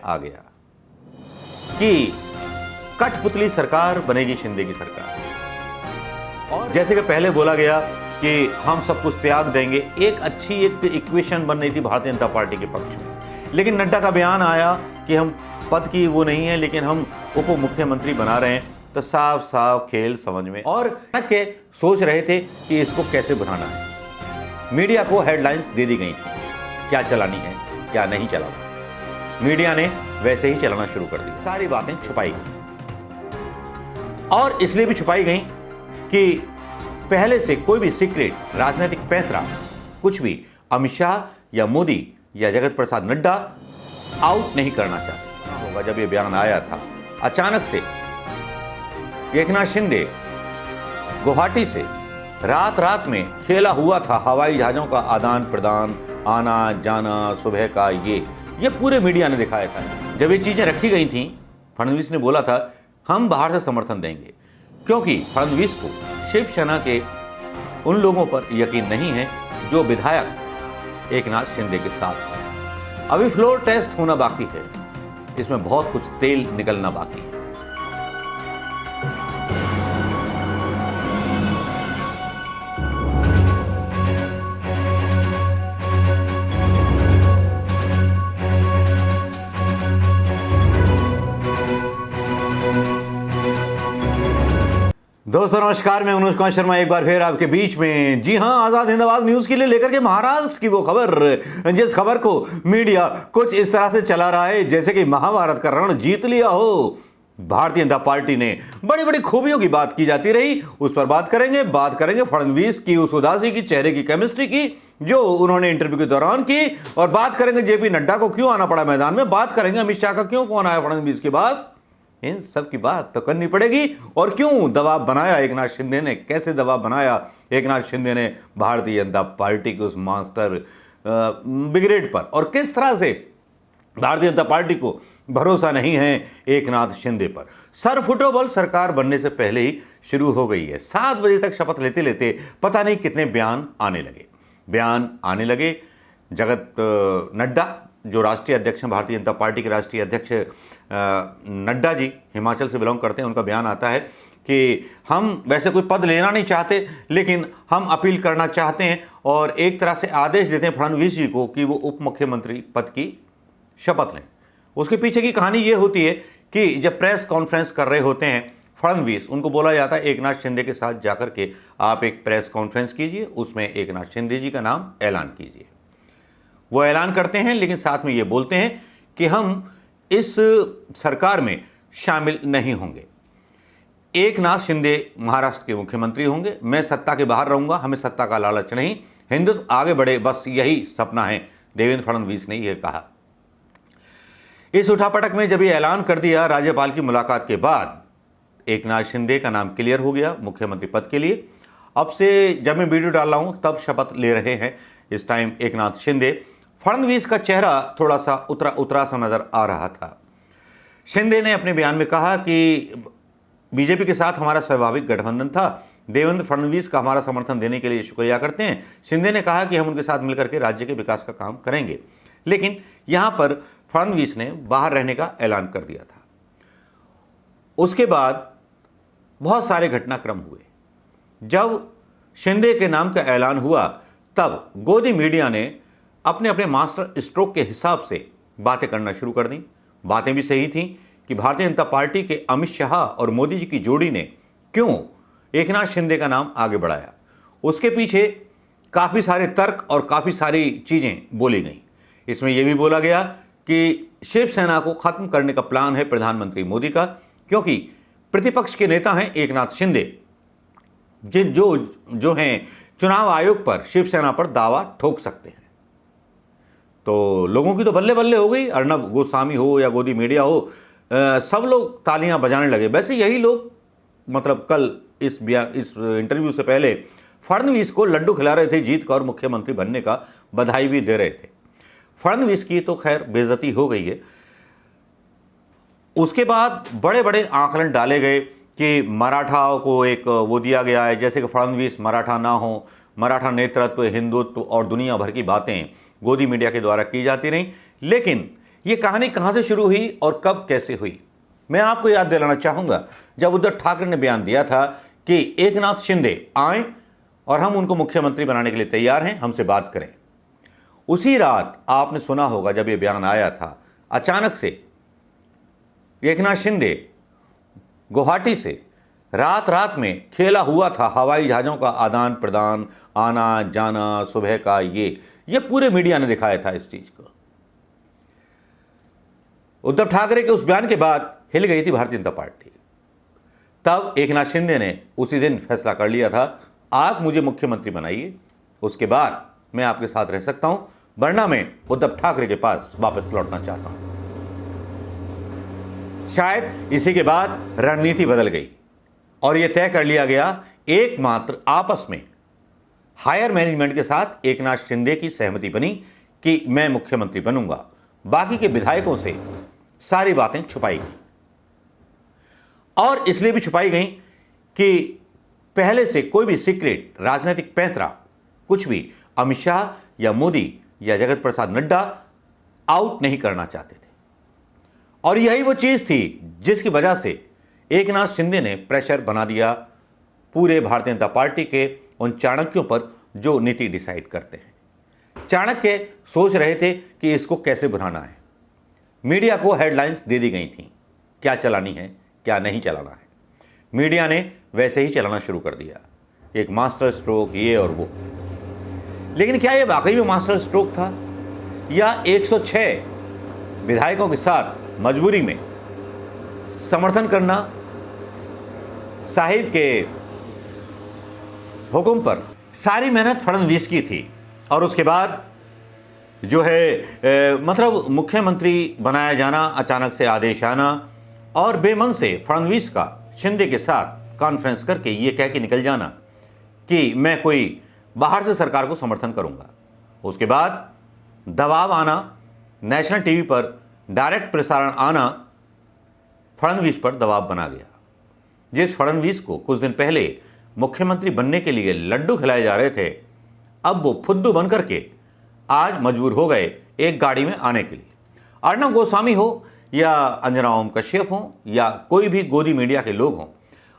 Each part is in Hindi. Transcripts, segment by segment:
आ गया कि कठपुतली सरकार बनेगी शिंदे की सरकार। और जैसे कि पहले बोला गया कि हम सब कुछ त्याग देंगे, एक अच्छी एक इक्वेशन बन रही थी भारतीय जनता पार्टी के पक्ष में, लेकिन नड्डा का बयान आया कि हम पद की वो नहीं है लेकिन हम उप मुख्यमंत्री बना रहे हैं, तो साफ साफ खेल समझ में। और के सोच रहे थे कि इसको कैसे बनाना है। मीडिया को हेडलाइंस दे दी गई थी क्या चलानी है क्या नहीं चलाना। मीडिया ने वैसे ही चलाना शुरू कर दिया, सारी बातें छुपाई गई। और इसलिए भी छुपाई गई कि पहले से कोई भी सीक्रेट राजनीतिक पैंतरा कुछ भी अमित शाह या मोदी या जगत प्रसाद नड्डा आउट नहीं करना चाहते होगा। जब यह बयान आया था, अचानक से एकनाथ शिंदे गुवाहाटी से रात में खेला हुआ था हवाई जहाजों का आदान प्रदान, आना जाना सुबह का, ये पूरे मीडिया ने दिखाया था। जब ये चीजें रखी गई थी, फडणवीस ने बोला था हम बाहर से समर्थन देंगे, क्योंकि फडणवीस को शिवसेना के उन लोगों पर यकीन नहीं है जो विधायक एकनाथ शिंदे के साथ है। अभी फ्लोर टेस्ट होना बाकी है, इसमें बहुत कुछ तेल निकलना बाकी है। दोस्तों नमस्कार, मैं मनोज कुमार शर्मा एक बार फिर आपके बीच में। जी हां, आजाद हिंद आवाज न्यूज के लिए लेकर के महाराष्ट्र की वो खबर, जिस खबर को मीडिया कुछ इस तरह से चला रहा है जैसे कि महाभारत का रण जीत लिया हो। भारतीय जनता पार्टी ने बड़ी बड़ी खूबियों की बात की जाती रही, उस पर बात करेंगे फडणवीस की उस उदासी की, चेहरे की केमिस्ट्री की जो उन्होंने इंटरव्यू के दौरान की, और बात करेंगे जेपी नड्डा को क्यों आना पड़ा मैदान में, बात करेंगे अमित शाह का क्यों फोन आया फडणवीस के बाद। इन सब की बात तो करनी पड़ेगी। और क्यों दबाव बनाया एकनाथ शिंदे ने, कैसे दबाव बनाया एकनाथ शिंदे ने भारतीय जनता पार्टी के उस मास्टर ब्रिगेड पर, और किस तरह से भारतीय जनता पार्टी को भरोसा नहीं है एकनाथ शिंदे पर। सर फुटबॉल सरकार बनने से पहले ही शुरू हो गई है। 7 बजे तक शपथ लेते लेते पता नहीं कितने बयान आने लगे। जगत नड्डा जो राष्ट्रीय अध्यक्ष हैं, भारतीय जनता पार्टी के राष्ट्रीय अध्यक्ष नड्डा जी हिमाचल से बिलोंग करते हैं, उनका बयान आता है कि हम वैसे कोई पद लेना नहीं चाहते लेकिन हम अपील करना चाहते हैं, और एक तरह से आदेश देते हैं फडणवीस जी को कि वो उप मुख्यमंत्री पद की शपथ लें। उसके पीछे की कहानी ये होती है कि जब प्रेस कॉन्फ्रेंस कर रहे होते हैं फडणवीस, उनको बोला जाता है एकनाथ शिंदे के साथ जाकर के आप एक प्रेस कॉन्फ्रेंस कीजिए, उसमें एकनाथ शिंदे जी का नाम ऐलान कीजिए। वो ऐलान करते हैं लेकिन साथ में ये बोलते हैं कि हम इस सरकार में शामिल नहीं होंगे। एकनाथ शिंदे महाराष्ट्र के मुख्यमंत्री होंगे, मैं सत्ता के बाहर रहूंगा, हमें सत्ता का लालच नहीं, हिंदुत्व आगे बढ़े, बस यही सपना है। देवेंद्र फडणवीस ने यह कहा। इस उठापटक में जब ये ऐलान कर दिया राज्यपाल की मुलाकात के बाद, एकनाथ शिंदे का नाम क्लियर हो गया मुख्यमंत्री पद के लिए। अब से जब मैं वीडियो डाल रहा हूं तब शपथ ले रहे हैं इस टाइम एकनाथ शिंदे। फडणवीस का चेहरा थोड़ा सा उतरा सा नजर आ रहा था। शिंदे ने अपने बयान में कहा कि बीजेपी के साथ हमारा स्वाभाविक गठबंधन था, देवेंद्र फडणवीस का हमारा समर्थन देने के लिए शुक्रिया करते हैं। शिंदे ने कहा कि हम उनके साथ मिलकर के राज्य के विकास का काम करेंगे, लेकिन यहां पर फडणवीस ने बाहर रहने का ऐलान कर दिया था। उसके बाद बहुत सारे घटनाक्रम हुए। जब शिंदे के नाम का ऐलान हुआ तब गोदी मीडिया ने अपने अपने मास्टर स्ट्रोक के हिसाब से बातें करना शुरू कर दी। बातें भी सही थी कि भारतीय जनता पार्टी के अमित शाह और मोदी जी की जोड़ी ने क्यों एकनाथ शिंदे का नाम आगे बढ़ाया। उसके पीछे काफ़ी सारे तर्क और काफ़ी सारी चीज़ें बोली गई। इसमें यह भी बोला गया कि शिवसेना को खत्म करने का प्लान है प्रधानमंत्री मोदी का, क्योंकि प्रतिपक्ष के नेता हैं एकनाथ शिंदे, जो हैं चुनाव आयोग पर शिवसेना पर दावा ठोक सकते हैं। तो लोगों की तो बल्ले बल्ले हो गई। अर्नब गोस्वामी हो या गोदी मीडिया हो, सब लोग तालियां बजाने लगे। वैसे यही लोग मतलब कल इस इंटरव्यू से पहले फडणवीस को लड्डू खिला रहे थे जीत का और मुख्यमंत्री बनने का बधाई भी दे रहे थे। फडणवीस की तो खैर बेइज्जती हो गई है। उसके बाद बड़े बड़े आंकलन डाले गए कि मराठाओं को एक वो दिया गया है, जैसे कि फडणवीस मराठा ना हो, मराठा नेतृत्व, हिंदुत्व और दुनिया भर की बातें गोदी मीडिया के द्वारा की जाती रहीं। लेकिन ये कहानी कहां से शुरू हुई और कब कैसे हुई, मैं आपको याद दिलाना चाहूंगा। जब उद्धव ठाकरे ने बयान दिया था कि एकनाथ शिंदे आए और हम उनको मुख्यमंत्री बनाने के लिए तैयार हैं, हमसे बात करें, उसी रात आपने सुना होगा जब ये बयान आया था, अचानक से एकनाथ शिंदे गुवाहाटी से रात रात में खेला हुआ था हवाई जहाज़ों का आदान प्रदान, आना जाना सुबह का, ये पूरे मीडिया ने दिखाया था इस चीज को। उद्धव ठाकरे के उस बयान के बाद हिल गई थी भारतीय जनता पार्टी। तब एकनाथ शिंदे ने उसी दिन फैसला कर लिया था, आप मुझे मुख्यमंत्री बनाइए, उसके बाद मैं आपके साथ रह सकता हूं, वरना मैं उद्धव ठाकरे के पास वापस लौटना चाहता हूं। शायद इसी के बाद रणनीति बदल गई और यह तय कर लिया गया एकमात्र आपस में हायर मैनेजमेंट के साथ एकनाथ शिंदे की सहमति बनी कि मैं मुख्यमंत्री बनूंगा। बाकी के विधायकों से सारी बातें छुपाई गई और इसलिए भी छुपाई गई कि पहले से कोई भी सीक्रेट राजनीतिक पैंतरा कुछ भी अमित शाह या मोदी या जगत प्रसाद नड्डा आउट नहीं करना चाहते थे। और यही वो चीज थी जिसकी वजह से एकनाथ शिंदे ने प्रेशर बना दिया पूरे भारतीय जनता पार्टी के उन चाणक्यों पर जो नीति डिसाइड करते हैं। चाणक्य सोच रहे थे कि इसको कैसे बनाना है। मीडिया को हेडलाइंस दे दी गई थी, क्या चलानी है क्या नहीं चलाना है। मीडिया ने वैसे ही चलाना शुरू कर दिया, एक मास्टर स्ट्रोक ये और वो। लेकिन क्या ये वाकई में मास्टर स्ट्रोक था या 106 विधायकों के साथ मजबूरी में समर्थन करना, साहिब के हुक्म पर सारी मेहनत फडणवीस की थी और उसके बाद जो है मतलब मुख्यमंत्री बनाया जाना, अचानक से आदेश आना और बेमन से फडणवीस का शिंदे के साथ कॉन्फ्रेंस करके ये कह के निकल जाना कि मैं कोई बाहर से सरकार को समर्थन करूंगा। उसके बाद दबाव आना, नेशनल टीवी पर डायरेक्ट प्रसारण आना, फडणवीस पर दबाव बना गया। जिस फडणवीस को कुछ दिन पहले मुख्यमंत्री बनने के लिए लड्डू खिलाए जा रहे थे, अब वो फुद्दू बन करके आज मजबूर हो गए एक गाड़ी में आने के लिए। अर्णब गोस्वामी हो या अंजना ओम कश्यप हो या कोई भी गोदी मीडिया के लोग हों,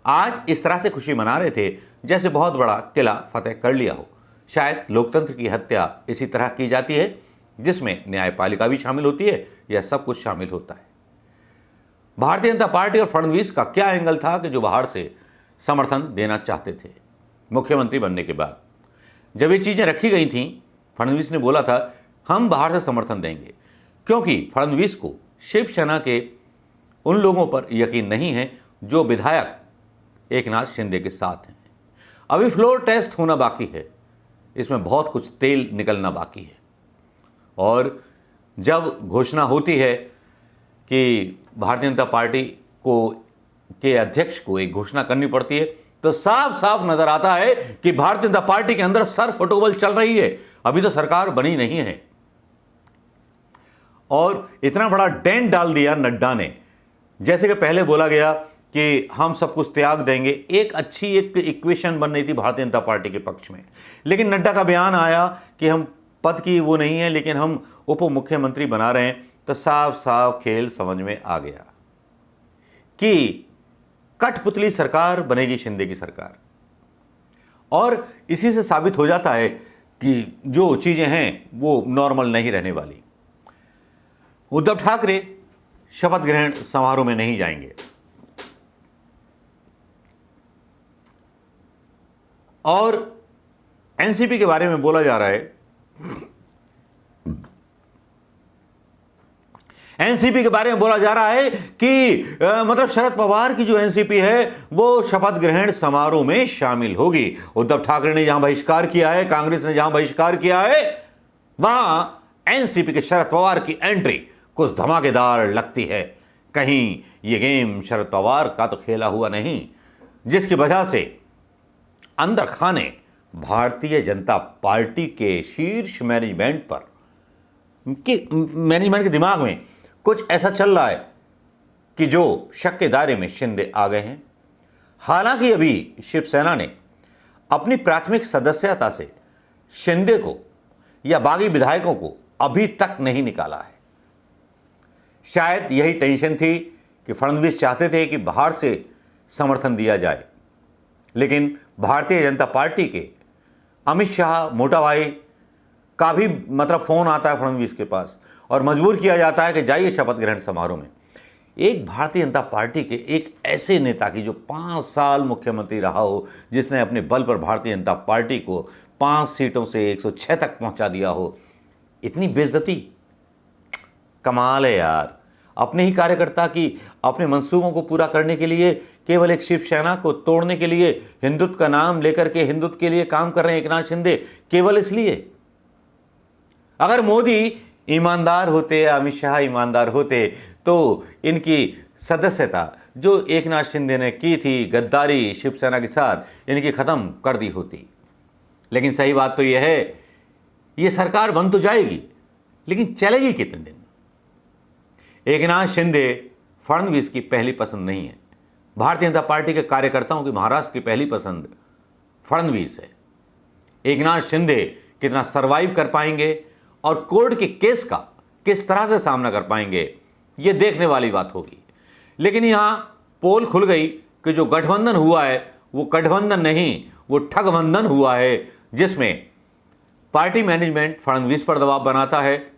आज इस तरह से खुशी मना रहे थे जैसे बहुत बड़ा किला फतेह कर लिया हो। शायद लोकतंत्र की हत्या इसी तरह की जाती है जिसमें न्यायपालिका भी शामिल होती है या सब कुछ शामिल होता है। भारतीय जनता पार्टी और फडणवीस का क्या एंगल था कि जो बाहर से समर्थन देना चाहते थे मुख्यमंत्री बनने के बाद। जब ये चीज़ें रखी गई थीं, फडणवीस ने बोला था हम बाहर से समर्थन देंगे, क्योंकि फडणवीस को शिवसेना के उन लोगों पर यकीन नहीं है जो विधायक एकनाथ शिंदे के साथ हैं। अभी फ्लोर टेस्ट होना बाकी है, इसमें बहुत कुछ तेल निकलना बाकी है और जब घोषणा होती है कि भारतीय जनता पार्टी को के अध्यक्ष को एक घोषणा करनी पड़ती है तो साफ साफ नजर आता है कि भारतीय जनता पार्टी के अंदर सर फुटबॉल चल रही है। अभी तो सरकार बनी नहीं है और इतना बड़ा डेंट डाल दिया नड्डा ने। जैसे कि पहले बोला गया कि हम सब कुछ त्याग देंगे, एक अच्छी एक इक्वेशन बन रही थी भारतीय जनता पार्टी के पक्ष में, लेकिन नड्डा का बयान आया कि हम पद की वो नहीं है लेकिन हम उप मुख्यमंत्री बना रहे हैं, तो साफ साफ खेल समझ में आ गया कि कठपुतली सरकार बनेगी शिंदे की सरकार। और इसी से साबित हो जाता है कि जो चीजें हैं वो नॉर्मल नहीं रहने वाली। उद्धव ठाकरे शपथ ग्रहण समारोह में नहीं जाएंगे और एनसीपी के बारे में बोला जा रहा है, एनसीपी के बारे में बोला जा रहा है कि मतलब शरद पवार की जो एनसीपी है वो शपथ ग्रहण समारोह में शामिल होगी। उद्धव ठाकरे ने जहां बहिष्कार किया है, कांग्रेस ने जहां बहिष्कार किया है, वहां एनसीपी के शरद पवार की एंट्री कुछ धमाकेदार लगती है। कहीं ये गेम शरद पवार का तो खेला हुआ नहीं, जिसकी वजह से अंदर खाने भारतीय जनता पार्टी के शीर्ष मैनेजमेंट पर मैनेजमेंट के दिमाग में कुछ ऐसा चल रहा है कि जो शक के दायरे में शिंदे आ गए हैं। हालांकि अभी शिवसेना ने अपनी प्राथमिक सदस्यता से शिंदे को या बागी विधायकों को अभी तक नहीं निकाला है। शायद यही टेंशन थी कि फडणवीस चाहते थे कि बाहर से समर्थन दिया जाए, लेकिन भारतीय जनता पार्टी के अमित शाह मोटा भाई का भी फ़ोन आता है फडणवीस के पास और मजबूर किया जाता है कि जाइए शपथ ग्रहण समारोह में। एक भारतीय जनता पार्टी के एक ऐसे नेता की जो 5 साल मुख्यमंत्री रहा हो, जिसने अपने बल पर भारतीय जनता पार्टी को 5 सीटों से 106 तक पहुंचा दिया हो, इतनी बेइज्जती, कमाल है यार। अपने ही कार्यकर्ता की अपने मंसूबों को पूरा करने के लिए, केवल एक शिवसेना को तोड़ने के लिए हिंदुत्व का नाम लेकर के हिंदुत्व के लिए काम कर रहे हैं एकनाथ शिंदे, केवल इसलिए। अगर मोदी ईमानदार होते, अमित शाह ईमानदार होते, तो इनकी सदस्यता जो एकनाथ शिंदे ने की थी गद्दारी शिवसेना के साथ, इनकी ख़त्म कर दी होती। लेकिन सही बात तो यह है, ये सरकार बन तो जाएगी, लेकिन चलेगी कितने दिन? एकनाथ शिंदे फडणवीस की पहली पसंद नहीं है। भारतीय जनता पार्टी के कार्यकर्ताओं की महाराष्ट्र की पहली पसंद फडणवीस है। एकनाथ शिंदे कितना सरवाइव कर पाएंगे और कोर्ट के केस का किस तरह से सामना कर पाएंगे, ये देखने वाली बात होगी। लेकिन यहां पोल खुल गई कि जो गठबंधन हुआ है वो गठबंधन नहीं, वो ठगबंधन हुआ है, जिसमें पार्टी मैनेजमेंट फडणवीस पर दबाव बनाता है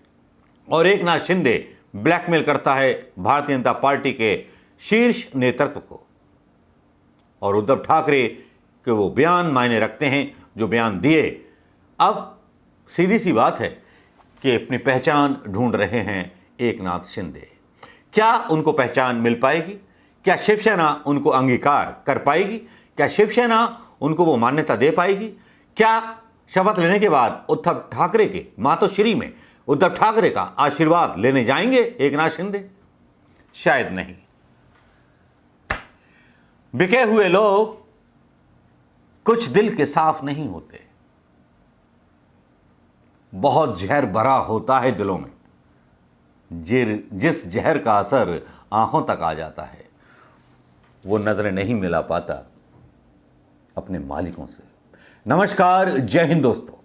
और एकनाथ शिंदे ब्लैकमेल करता है भारतीय जनता पार्टी के शीर्ष नेतृत्व को। और उद्धव ठाकरे के वो बयान मायने रखते हैं जो बयान दिए। अब सीधी सी बात है कि अपनी पहचान ढूंढ रहे हैं एकनाथ शिंदे। क्या उनको पहचान मिल पाएगी? क्या शिवसेना उनको अंगीकार कर पाएगी? क्या शिवसेना उनको वो मान्यता दे पाएगी? क्या शपथ लेने के बाद उद्धव ठाकरे के मातोश्री में उद्धव ठाकरे का आशीर्वाद लेने जाएंगे एकनाथ शिंदे? शायद नहीं। बिके हुए लोग कुछ दिल के साफ नहीं होते, बहुत जहर भरा होता है दिलों में। जिस जहर का असर आंखों तक आ जाता है, वो नजरें नहीं मिला पाता अपने मालिकों से। नमस्कार, जय हिंद दोस्तों।